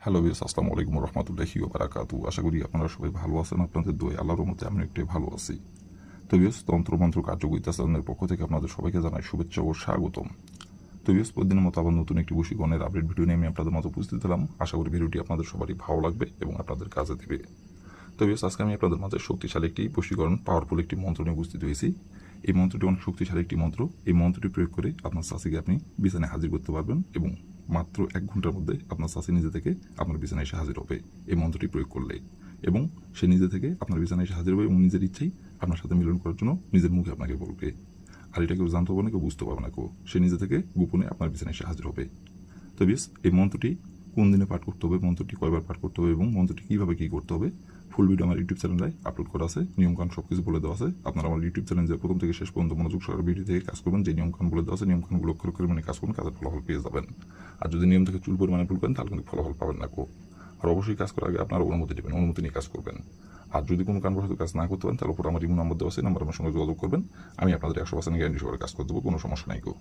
Hello viewers, আসসালামু আলাইকুম রহমতুল্লাহি ওয়া বারাকাতু। আশা করি আপনারা সবাই ভালো আছেন। আপনাদের দোয়ায় আল্লাহর রহমতে আমি একটু ভালো আছি। তো ভিউয়ার্স, তন্ত্রমন্ত্র কার্যকরিতা চ্যানেলের পক্ষ থেকে আপনাদের সবাইকে জানাই শুভেচ্ছা ও স্বাগতম। তো ভিউয়ার্স, প্রতিদিনের মতো আবার নতুন একটি বশীকরণের আপডেট ভিডিও নিয়ে আমি আপনাদের মতো উপস্থিত হলাম। আশা করি ভিডিওটি আপনাদের সবারই ভালো লাগবে এবং আপনাদের কাজে দেবে। তো ভিউয়ার্স, আজকে আমি আপনাদের মাঝে শক্তিশালী একটি বশীকরণ, পাওয়ারফুল একটি মন্ত্র নিয়ে উপস্থিত হয়েছি। এই মন্ত্রটি অনেক শক্তিশালী একটি মন্ত্র। এই মন্ত্রটি প্রয়োগ করে আপনার চাষিকে আপনি বিছানায় হাজির করতে পারবেন এবং মাত্র 1 ঘন্টার মধ্যে আপনার চাষি নিজে থেকে আপনার বিছানায় এসে হাজির হবে এই মন্ত্রটি প্রয়োগ করলে। এবং সে নিজে থেকে আপনার বিছানায় এসে হাজির হবে এবং নিজের ইচ্ছেই আপনার সাথে মিলন করার জন্য নিজের মুখে আপনাকে বলবে। আর এটা কেউ জানতে পারবে না, কেউ বুঝতে পারবে না, কেউ সে নিজে থেকে গোপনে আপনার বিছানায় এসে হাজির হবে। তো বেশ, এই মন্ত্রটি কোন দিনে পাঠ করতে হবে, মন্ত্রটি কয়বার পাঠ করতে হবে এবং মন্ত্রটি কীভাবে কী করতে হবে, ফুল ভিডিও আমার ইউটিউব চ্যানেলে আপলোড করা আছে। নিয়মকানুন সব কিছু বলে দেওয়া আছে। আপনারা আমার ইউটিউব চ্যানেল যে প্রথম থেকে শেষ পর্যন্ত মনোযোগ সহকারে ভিডিও থেকে কাজ করবেন, যে নিয়মকানুন বলে দেওয়া আছে নিয়মকানুনগুলো অক্ষর করে মানে কাজ করুন, কাজের ফলাফল পেয়ে যাবেন। আর যদি নিয়ম থেকে চুল পরিমাণে ভুল করেন তাহলে কিন্তু ফলাফল পাবেন না কো। আর অবশ্যই কাজ করার আগে আপনারা অনুমতি দেবেন, অনুমতি নিয়ে কাজ করবেন। আর যদি কোনো কারণবশত কাজ না করতে পারেন তাহলে উপর আমার ইমো নাম্বার দেওয়া আছে, নাম্বার আমার সঙ্গে যোগাযোগ করবেন। আমি আপনাদের 100% গ্যারান্টি সহকারে কাজ করে দেবো, কোনো সমস্যা নাই গো।